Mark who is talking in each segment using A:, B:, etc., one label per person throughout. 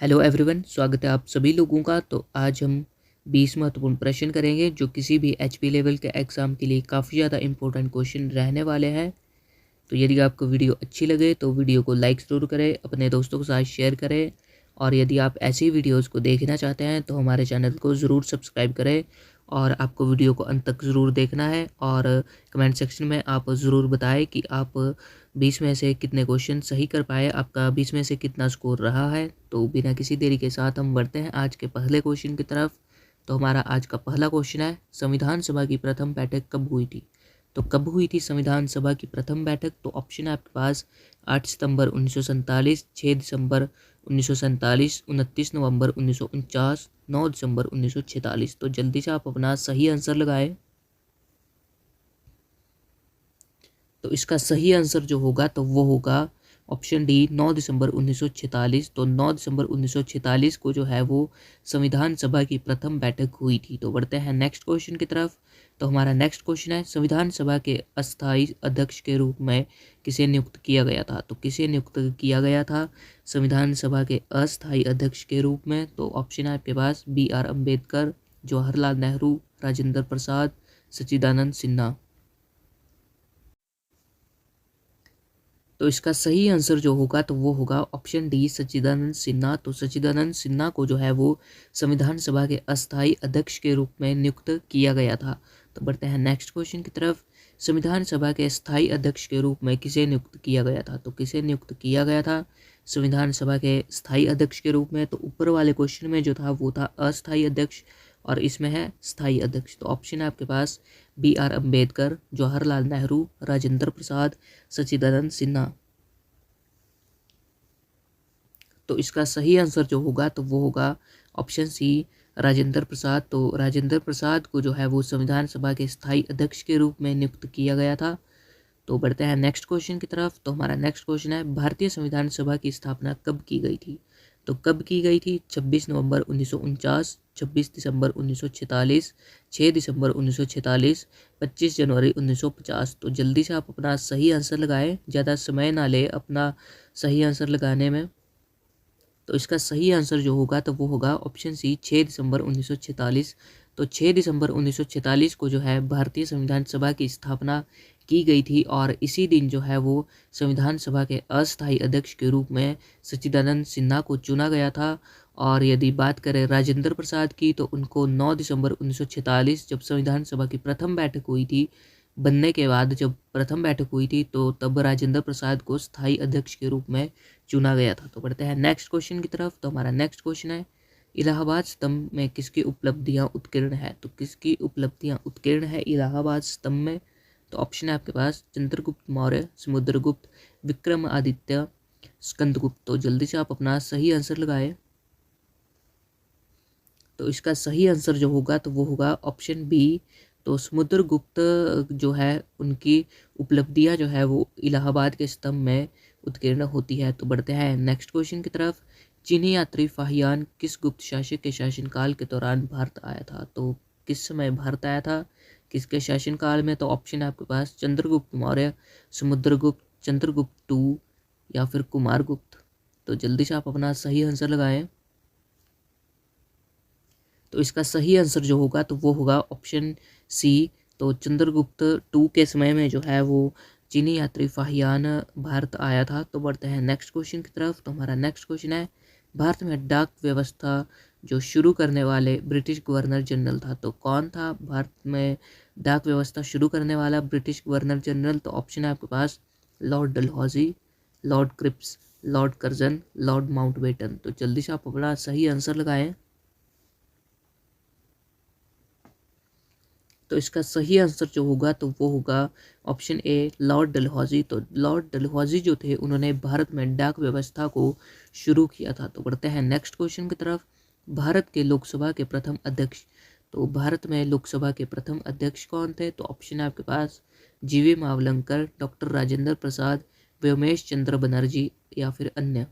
A: Hello everyone, स्वागत है आप सभी लोगों का। तो आज हम 20 महत्वपूर्ण प्रश्न करेंगे जो किसी भी एचपी लेवल के एग्ज़ाम के लिए काफ़ी ज़्यादा इंपॉर्टेंट क्वेश्चन रहने वाले हैं। तो यदि आपको वीडियो अच्छी लगे तो वीडियो को लाइक ज़रूर करें, अपने दोस्तों के साथ शेयर करें। और यदि आप ऐसी वीडियोज़ को देखना चाहते हैं तो हमारे चैनल को ज़रूर सब्सक्राइब करें। और आपको वीडियो को अंत तक ज़रूर देखना है और कमेंट सेक्शन में आप ज़रूर बताएं कि आप 20 में से कितने क्वेश्चन सही कर पाए, आपका 20 में से कितना स्कोर रहा है। तो बिना किसी देरी के साथ हम बढ़ते हैं आज के पहले क्वेश्चन की तरफ। तो हमारा आज का पहला क्वेश्चन है, संविधान सभा की प्रथम बैठक कब हुई थी? तो कब हुई थी संविधान सभा की प्रथम बैठक? तो ऑप्शन है आपके पास 8 सितंबर 1947, 6 दिसंबर 1947, 29 नवंबर 1949, 9 दिसंबर 1946। तो जल्दी से आप अपना सही आंसर लगाएं। तो इसका सही आंसर जो होगा तो वो होगा ऑप्शन डी, 9 दिसंबर 1946। तो 9 दिसंबर 1946 को जो है वो संविधान सभा की प्रथम बैठक हुई थी। तो बढ़ते हैं नेक्स्ट क्वेश्चन की तरफ। तो हमारा नेक्स्ट क्वेश्चन है, संविधान सभा के अस्थायी अध्यक्ष के रूप में किसे नियुक्त किया गया था? तो किसे नियुक्त किया गया था संविधान सभा के अस्थायी अध्यक्ष के रूप में? तो ऑप्शन है आपके पास BR अम्बेडकर, जवाहरलाल नेहरू, राजेंद्र प्रसाद, सच्चिदानंद सिन्हा। तो इसका सही आंसर जो होगा तो वो होगा ऑप्शन डी, सच्चिदानंद सिन्हा। तो सच्चिदानंद सिन्हा को जो है वो संविधान सभा के अस्थायी अध्यक्ष के रूप में नियुक्त किया गया था। तो बढ़ते हैं नेक्स्ट क्वेश्चन की तरफ। संविधान सभा के स्थायी अध्यक्ष के रूप में किसे नियुक्त किया गया था? तो किसे नियुक्त किया गया था संविधान सभा के स्थायी अध्यक्ष के रूप में? तो ऊपर वाले क्वेश्चन में जो था वो था अस्थायी अध्यक्ष और इसमें है स्थायी अध्यक्ष। तो ऑप्शन है आपके पास BR अम्बेडकर, जवाहरलाल नेहरू, राजेंद्र प्रसाद, सच्चिदानंद सिन्हा। तो इसका सही आंसर जो होगा तो वो होगा ऑप्शन सी, राजेंद्र प्रसाद। तो राजेंद्र प्रसाद को जो है वो संविधान सभा के स्थायी अध्यक्ष के रूप में नियुक्त किया गया था। तो बढ़ते हैं नेक्स्ट क्वेश्चन की तरफ। तो हमारा नेक्स्ट क्वेश्चन है, भारतीय संविधान सभा की स्थापना कब की गई थी? तो कब की गई थी? 26 नवंबर 1949, 26 दिसंबर 1946, 6 दिसंबर 1946, 25 जनवरी 1950। तो जल्दी से आप अपना सही आंसर लगाएं, ज़्यादा समय ना ले अपना सही आंसर लगाने में। तो इसका सही आंसर जो होगा तो वो होगा ऑप्शन सी, 6 दिसंबर 1946। तो 6 दिसंबर 1946 को जो है भारतीय संविधान सभा की स्थापना की गई थी और इसी दिन जो है वो संविधान सभा के अस्थायी अध्यक्ष के रूप में सच्चिदानंद सिन्हा को चुना गया था। और यदि बात करें राजेंद्र प्रसाद की तो उनको 9 दिसंबर 1946 जब संविधान सभा की प्रथम बैठक हुई थी, बनने के बाद जब प्रथम बैठक हुई थी तो तब राजेंद्र प्रसाद को स्थायी अध्यक्ष के रूप में चुना गया था। तो बढ़ते हैं नेक्स्ट क्वेश्चन की तरफ। तो हमारा नेक्स्ट क्वेश्चन है, इलाहाबाद स्तंभ में किसकी उपलब्धियां उत्कीर्ण है? तो किसकी उपलब्धियां उत्कीर्ण है इलाहाबाद स्तंभ में? तो ऑप्शन है आपके पास चंद्रगुप्त मौर्य, समुद्रगुप्त, विक्रमादित्य, स्कंदगुप्त। तो जल्दी से आप अपना सही आंसर लगाए। तो इसका सही आंसर जो होगा तो वो होगा ऑप्शन बी। तो समुद्रगुप्त जो है उनकी उपलब्धियां जो है वो इलाहाबाद के स्तंभ में उत्कीर्ण होती है। तो बढ़ते हैं नेक्स्ट क्वेश्चन की तरफ। चीनी यात्री फाहियान किस गुप्त शासक के शासनकाल के दौरान भारत आया था? तो किस समय भारत आया था, किसके शासनकाल में? तो ऑप्शन है आपके पास चंद्रगुप्त मौर्य, समुद्रगुप्त, चंद्रगुप्त टू या फिर कुमारगुप्त। तो जल्दी से आप अपना सही आंसर लगाएं। तो इसका सही आंसर जो होगा तो वो होगा ऑप्शन सी। तो चंद्रगुप्त टू के समय में जो है वो चीनी यात्री फाहियान भारत आया था। तो बढ़ते हैं नेक्स्ट क्वेश्चन की तरफ। तो हमारा नेक्स्ट क्वेश्चन है, भारत में डाक व्यवस्था जो शुरू करने वाले ब्रिटिश गवर्नर जनरल था? तो कौन था भारत में डाक व्यवस्था शुरू करने वाला ब्रिटिश गवर्नर जनरल? तो ऑप्शन है आपके पास lord Dalhousie, lord Cripps, lord Curzon, lord Mountbatten. तो जल्दी से आप अपना सही आंसर लगाएं। तो इसका सही आंसर जो होगा तो वो होगा ऑप्शन ए, लॉर्ड डलहौजी। तो लॉर्ड डलहौजी जो थे उन्होंने भारत में डाक व्यवस्था को शुरू किया था। तो बढ़ते हैं नेक्स्ट क्वेश्चन की तरफ। भारत के लोकसभा के प्रथम अध्यक्ष, तो भारत में लोकसभा के प्रथम अध्यक्ष कौन थे? तो ऑप्शन है आपके पास GV मावलंकर, डॉक्टर राजेंद्र प्रसाद, व्योमेश चंद्र बनर्जी या फिर अन्य।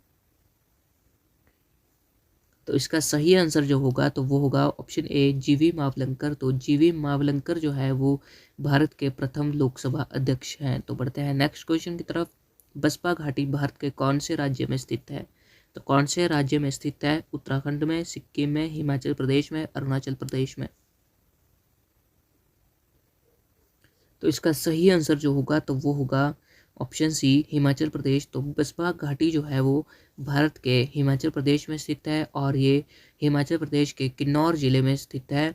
A: तो इसका सही आंसर जो होगा तो वो होगा ऑप्शन ए, GV मावलंकर। तो GV मावलंकर जो है वो भारत के प्रथम लोकसभा अध्यक्ष हैं। तो बढ़ते हैं नेक्स्ट क्वेश्चन की तरफ। बसपा घाटी भारत के कौन से राज्य में स्थित है? तो कौन से राज्य में स्थित है? उत्तराखंड में, सिक्किम में, हिमाचल प्रदेश में, अरुणाचल प्रदेश में। तो इसका सही आंसर जो होगा तो वो होगा ऑप्शन सी, हिमाचल प्रदेश। तो बसपा घाटी जो है वो भारत के हिमाचल प्रदेश में स्थित है और ये हिमाचल प्रदेश के किन्नौर ज़िले में स्थित है।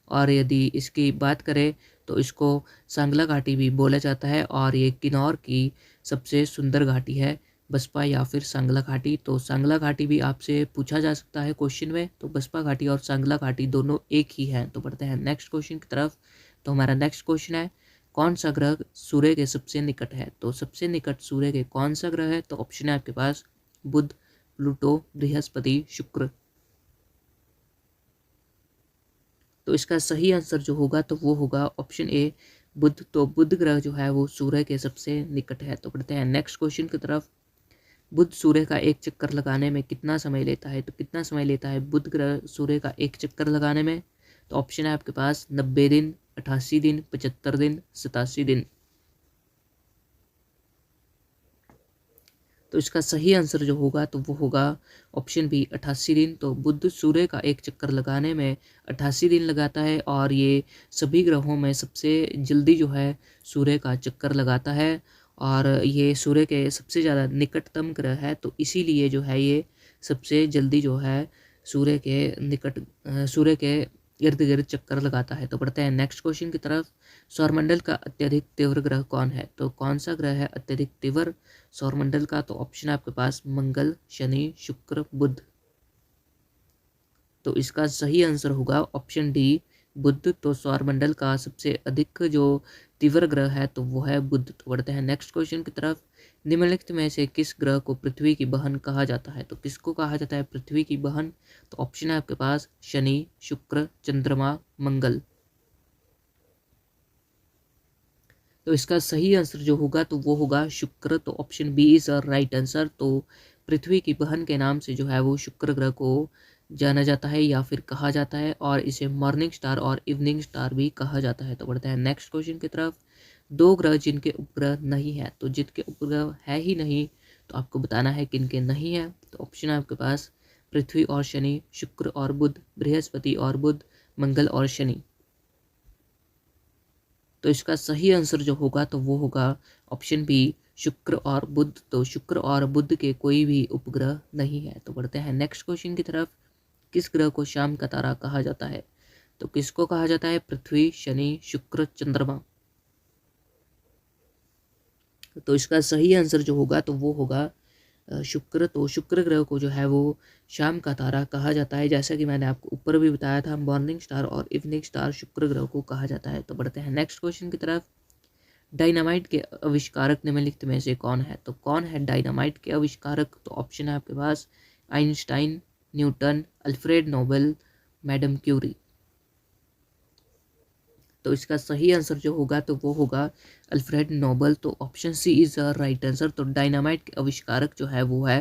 A: और यदि इसकी बात करें तो इसको सांगला घाटी भी बोला जाता है और ये किन्नौर की सबसे सुंदर घाटी है, बसपा या फिर सांगला घाटी। तो सांगला घाटी भी आपसे पूछा जा सकता है क्वेश्चन में। तो बसपा घाटी और सांगला घाटी दोनों एक ही हैं। तो बढ़ते हैं नेक्स्ट क्वेश्चन की तरफ। तो हमारा नेक्स्ट क्वेश्चन है, कौन सा ग्रह सूर्य के सबसे निकट है? तो सबसे निकट सूर्य के कौन सा ग्रह है? तो ऑप्शन है आपके पास बुध, प्लूटो, बृहस्पति, शुक्र। तो इसका सही आंसर जो होगा तो वो होगा ऑप्शन ए, बुध। तो बुध ग्रह जो है वो सूर्य के सबसे निकट है। तो बढ़ते हैं नेक्स्ट क्वेश्चन की तरफ। बुध सूर्य का एक चक्कर लगाने में कितना समय लेता है? तो कितना समय लेता है बुध ग्रह सूर्य का एक चक्कर लगाने में? तो ऑप्शन है आपके पास 90 दिन, 88 दिन, 75 दिन, 87 दिन। तो इसका सही आंसर जो होगा तो वो होगा ऑप्शन बी, 88 दिन। तो बुध सूर्य का एक चक्कर लगाने में 88 दिन लगाता है और ये सभी ग्रहों में सबसे जल्दी जो है सूर्य का चक्कर लगाता है और ये सूर्य के सबसे ज़्यादा निकटतम ग्रह है। तो इसीलिए जो है ये सबसे जल्दी जो है सूर्य के निकट सूर्य के इर्द गिर्द चक्कर लगाता है। तो बढ़ते हैं नेक्स्ट क्वेश्चन की तरफ। सौरमंडल का अत्यधिक तीव्र ग्रह कौन है? तो कौन सा ग्रह है अत्यधिक तीव्र सौरमंडल का? तो ऑप्शन है आपके पास मंगल, शनि, शुक्र, बुध। तो इसका सही आंसर होगा ऑप्शन डी, बुध। तो सौरमंडल का सबसे अधिक जो तीव्र ग्रह है तो वो है बुध। तो बढ़ते हैं नेक्स्ट क्वेश्चन की तरफ। निम्नलिखित में से किस ग्रह को पृथ्वी की बहन कहा जाता है? तो किसको कहा जाता है पृथ्वी की बहन? तो ऑप्शन है आपके पास शनि, शुक्र, चंद्रमा, मंगल। तो इसका सही आंसर जो होगा तो वो होगा शुक्र। तो option B is a right answer. तो पृथ्वी की बहन के नाम से जो है वो शुक्र ग्रह को जाना जाता है या फिर कहा जाता है और इसे मॉर्निंग स्टार और इवनिंग स्टार भी कहा जाता है। तो बढ़ते हैं नेक्स्ट क्वेश्चन की तरफ। दो ग्रह जिनके उपग्रह नहीं है, तो जिनके उपग्रह है ही नहीं तो आपको बताना है किनके नहीं है। तो ऑप्शन है आपके पास पृथ्वी और शनि, शुक्र और बुध, बृहस्पति और बुध, मंगल और शनि। तो इसका सही आंसर जो होगा तो वो होगा ऑप्शन बी, शुक्र और बुध। तो शुक्र और बुध के कोई भी उपग्रह नहीं है। तो बढ़ते हैं नेक्स्ट क्वेश्चन की तरफ। किस ग्रह को शाम का तारा कहा जाता है? तो किसको कहा जाता है? पृथ्वी, शनि, शुक्र, चंद्रमा। तो इसका सही आंसर जो होगा तो वो होगा शुक्र। तो शुक्र ग्रह को जो है वो शाम का तारा कहा जाता है। जैसा कि मैंने आपको ऊपर भी बताया था, मॉर्निंग स्टार और इवनिंग स्टार शुक्र ग्रह को कहा जाता है। तो बढ़ते हैं नेक्स्ट क्वेश्चन की तरफ। डायनामाइट के आविष्कारक निम्नलिखित में से कौन है? तो कौन है डायनामाइट के आविष्कारक? तो ऑप्शन है आपके पास Einstein, Newton, Alfred Nobel, madam Curie. तो इसका सही आंसर जो होगा तो वो होगा अल्फ्रेड नोबेल। तो option C is a right answer. तो डायनामाइट के आविष्कारक जो है वो है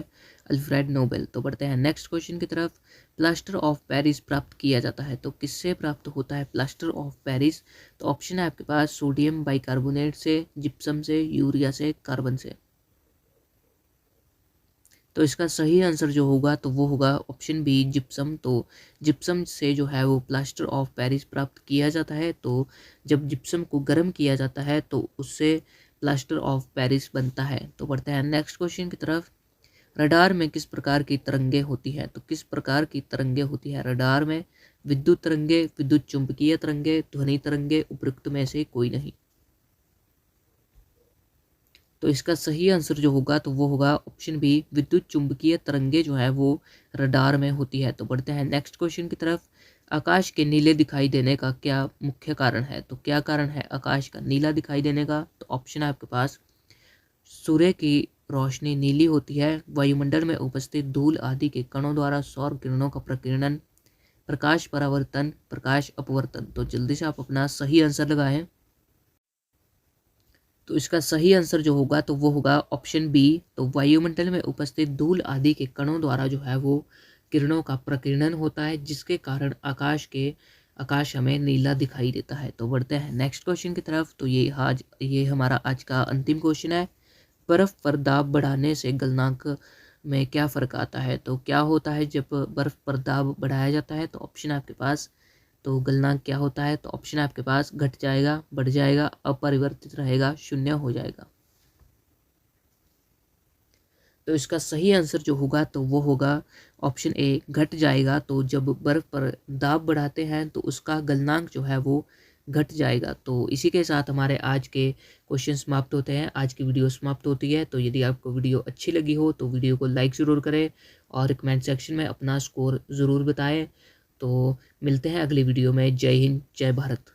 A: अल्फ्रेड नोबेल। तो बढ़ते हैं नेक्स्ट क्वेश्चन की तरफ। प्लास्टर ऑफ पेरिस प्राप्त किया जाता है, तो किससे प्राप्त होता है प्लास्टर ऑफ पेरिस? तो ऑप्शन है आपके पास सोडियम बाइकार्बोनेट से, जिप्सम से, यूरिया से, कार्बन से। तो इसका सही आंसर जो होगा तो वो होगा ऑप्शन बी, जिप्सम। तो जिप्सम से जो है वो प्लास्टर ऑफ पेरिस प्राप्त किया जाता है। तो जब जिप्सम को गर्म किया जाता है तो उससे प्लास्टर ऑफ पेरिस बनता है। तो बढ़ते हैं नेक्स्ट क्वेश्चन की तरफ। रडार में किस प्रकार की तरंगे होती है? तो किस प्रकार की तरंगे होती है रडार में? विद्युत तरंगे, विद्युत चुंबकीय तरंगे, ध्वनि तरंगे, उपयुक्त में से कोई नहीं। तो इसका सही आंसर जो होगा तो वो होगा ऑप्शन बी, विद्युत चुंबकीय तरंगे जो है वो रडार में होती है। तो बढ़ते हैं नेक्स्ट क्वेश्चन की तरफ। आकाश के नीले दिखाई देने का क्या मुख्य कारण है? तो क्या कारण है आकाश का नीला दिखाई देने का? तो ऑप्शन है आपके पास सूर्य की रोशनी नीली होती है, वायुमंडल में उपस्थित धूल आदि के कणों द्वारा सौर किरणों का प्रकीर्णन, प्रकाश परावर्तन, प्रकाश अपवर्तन। तो जल्दी से आप अपना सही आंसर लगाएं। तो इसका सही आंसर जो होगा तो वो होगा ऑप्शन बी। तो वायुमंडल में उपस्थित धूल आदि के कणों द्वारा जो है वो किरणों का प्रकीर्णन होता है, जिसके कारण आकाश हमें नीला दिखाई देता है। तो बढ़ते हैं नेक्स्ट क्वेश्चन की तरफ। तो ये हमारा आज का अंतिम क्वेश्चन है। बर्फ पर दाब बढ़ाने से गलनांक में क्या फ़र्क आता है। तो क्या होता है जब बर्फ़ पर दाब बढ़ाया जाता है, तो ऑप्शन आपके पास, तो गलनांक क्या होता है, तो ऑप्शन आपके पास घट जाएगा, बढ़ जाएगा, अपरिवर्तित रहेगा, शून्य हो जाएगा। तो इसका सही आंसर जो होगा तो वो होगा ऑप्शन ए, घट जाएगा। तो जब बर्फ़ पर दाब बढ़ाते हैं तो उसका गलनांक जो है वो घट जाएगा। तो इसी के साथ हमारे आज के क्वेश्चन समाप्त होते हैं, आज की वीडियो समाप्त होती है। तो यदि आपको वीडियो अच्छी लगी हो तो वीडियो को लाइक ज़रूर करें और कमेंट सेक्शन में अपना स्कोर ज़रूर बताएं। तो मिलते हैं अगली वीडियो में। जय हिंद, जय भारत।